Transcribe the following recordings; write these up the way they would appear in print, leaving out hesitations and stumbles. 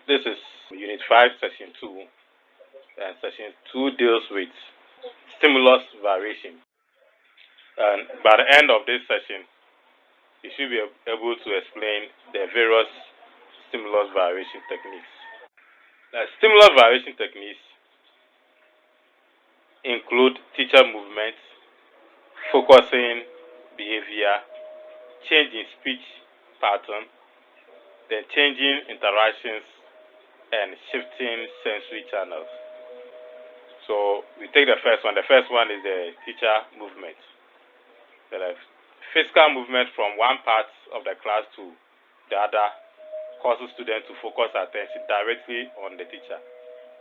This is Unit 5, Section 2, and Section 2 deals with stimulus variation. And by the end of this session, you should be able to explain the various stimulus variation techniques. Stimulus variation techniques include teacher movement, focusing behavior, changing speech pattern, then changing interactions, and shifting sensory channels. So we take the first one. The first one is the teacher movement. The physical movement from one part of the class to the other causes students to focus attention directly on the teacher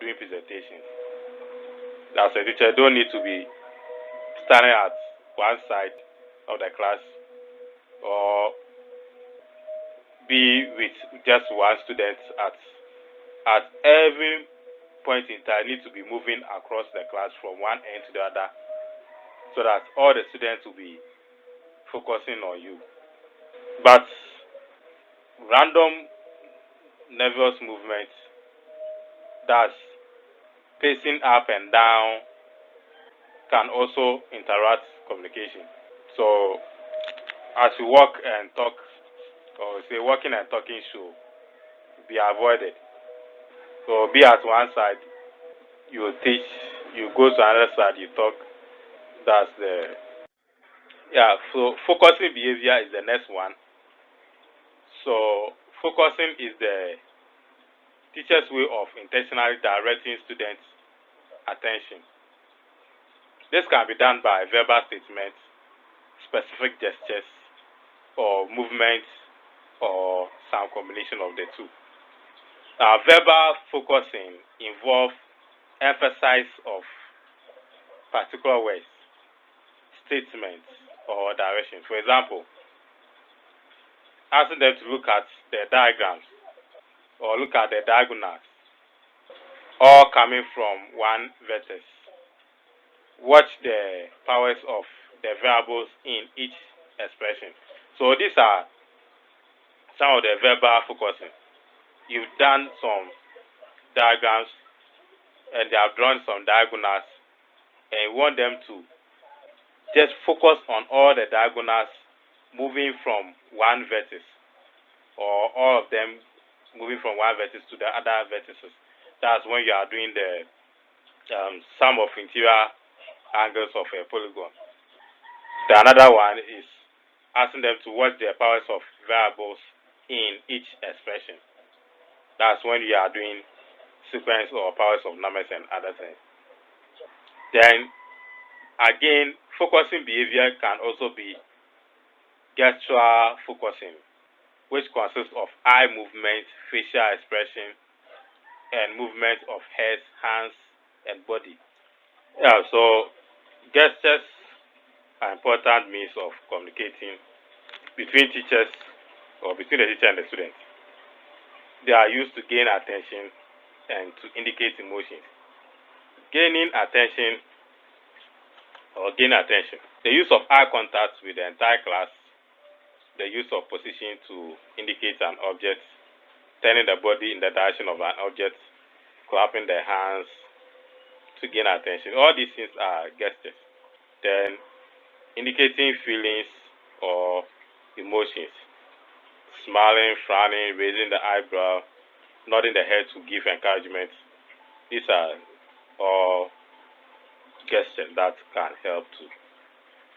during presentations. As a teacher, you don't need to be standing at one side of the class or be with just one student at every point in time. You need to be moving across the class from one end to the other so that all the students will be focusing on you. But random nervous movement, that's pacing up and down, can also interrupt communication. So as you walk and talk, or say walking and talking should be avoided. So be at one side, you teach, you go to another side, you talk. That's so focusing behavior is the next one. So focusing is the teacher's way of intentionally directing students' attention. This can be done by verbal statements, specific gestures, or movements, or some combination of the two. Verbal focusing involves emphasis of particular words, statements, or directions. For example, asking them to look at the diagrams or look at the diagonals, all coming from one vertex. Watch the powers of the variables in each expression. So these are some of the verbal focusing. You've done some diagrams and they have drawn some diagonals, and you want them to just focus on all the diagonals moving from one vertex, or all of them moving from one vertex to the other vertices. That's when you are doing the sum of interior angles of a polygon. Another one is asking them to watch the powers of variables in each expression. That's when you are doing sequence or powers of numbers and other things. Then again, focusing behavior can also be gestural focusing, which consists of eye movement, facial expression, and movement of heads, hands, and body. So gestures are important means of communicating between teachers or between the teacher and the student. They are used to gain attention and to indicate emotions. Gaining attention. The use of eye contact with the entire class, the use of position to indicate an object, turning the body in the direction of an object, clapping the hands to gain attention. All these things are gestures. Then indicating feelings or emotions. Smiling, frowning, raising the eyebrow, nodding the head to give encouragement. These are all gestures that can help to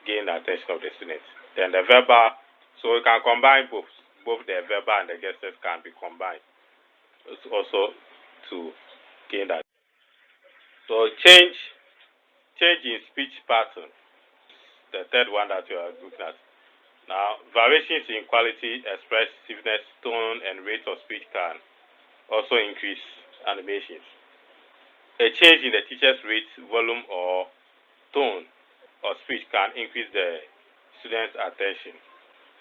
gain the attention of the students. Then the verbal, so we can combine both the verbal and the gestures can be combined also to gain that. So change in speech pattern, the third one that you are looking at. Now, variations in quality, expressiveness, tone, and rate of speech can also increase animations. A change in the teacher's rate, volume, or tone of speech can increase the student's attention.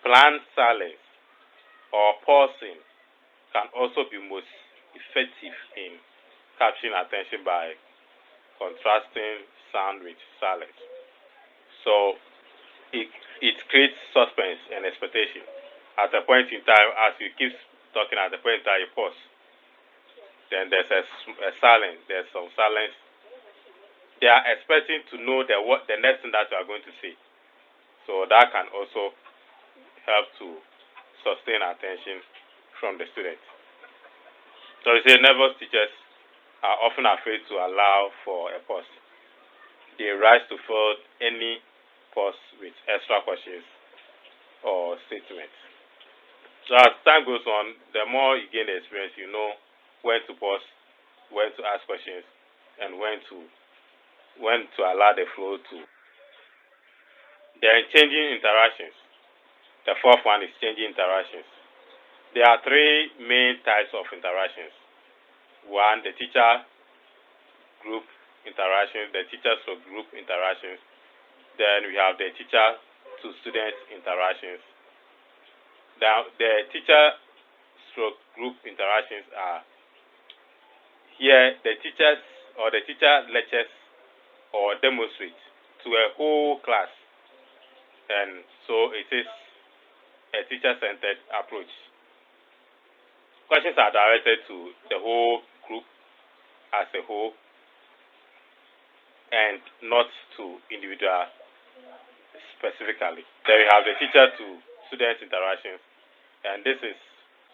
Planned silence or pausing can also be most effective in capturing attention by contrasting sound with silence. So it creates suspense and expectation. At a point in time, as you keep talking, at a point in time, you pause. Then there's a silence. There's some silence. They are expecting to know the next thing that you are going to say. So that can also help to sustain attention from the student. So you say nervous teachers are often afraid to allow for a pause. They rise to fill any pause with extra questions or statements. So as time goes on, the more you gain the experience, you know when to pause, when to ask questions, and when to allow the flow to. Then changing interactions. The fourth one is changing interactions. There are three main types of interactions. One, the teacher group interactions, the teacher stroke group interactions. Then we have the teacher to student interactions. Now the teacher stroke group interactions are here the teachers or the teacher lectures or demonstrates to a whole class, and so it is a teacher-centered approach. Questions are directed to the whole group as a whole and not to individual specifically. Then we have the teacher to student interactions, and this is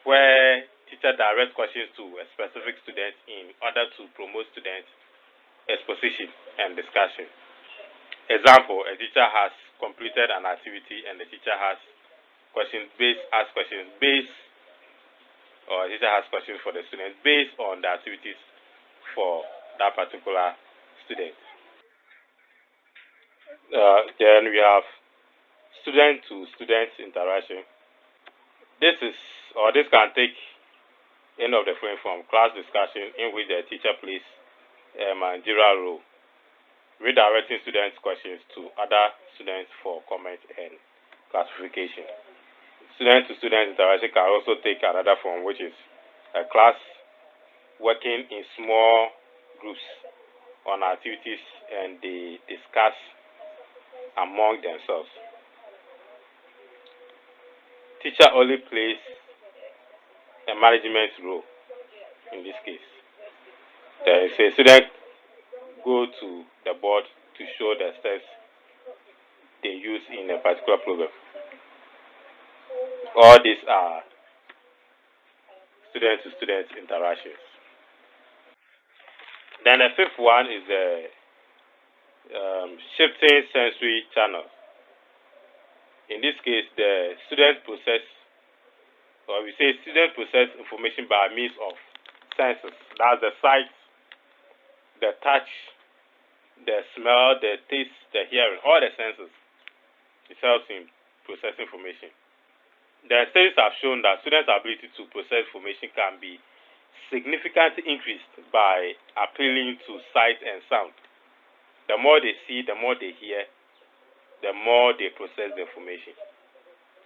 where teacher directs questions to a specific student in order to promote student exposition and discussion. Example, a teacher has completed an activity and the teacher has questions based or a teacher has questions for the student based on the activities for that particular student. Then we have student to student interaction. This can take any of the following from class discussion in which the teacher plays a managerial role, redirecting students' questions to other students for comment and classification. Student to student interaction can also take another form, which is a class working in small groups on activities and they discuss among themselves. Teacher only plays a management role in this case. There is a student go to the board to show the steps they use in a particular program. All these are student to student interactions. Then the fifth one is the shifting sensory channels. In this case, the student process information by means of senses. That's the sight, the touch, the smell, the taste, the hearing, all the senses. It helps in processing information. The studies have shown that students' ability to process information can be significantly increased by appealing to sight and sound. The more they see, the more they hear, the more they process the information.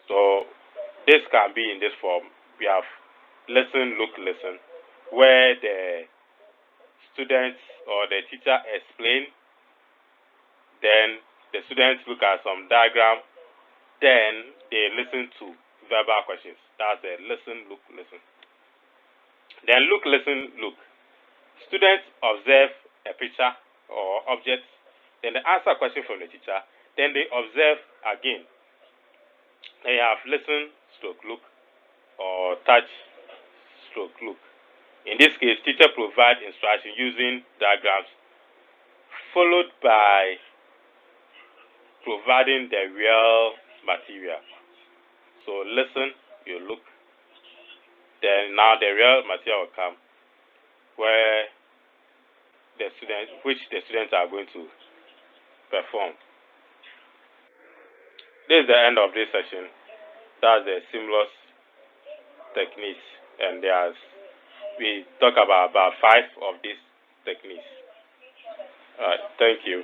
So this can be in this form. We have listen, look, listen, where the students or the teacher explain, then the students look at some diagram, then they listen to verbal questions. That's the listen, look, listen. Then look, listen, look. Students observe a picture or object, then they answer a question from the teacher, then they observe again. They have listen, stroke, look, or touch, stroke, look. In this case, teacher provides instruction using diagrams, followed by providing the real material. So listen, you look, then now the real material will come, where the students are going to perform. This is the end of this session. That's the stimulus techniques, and we talk about 5 of these techniques. Thank you.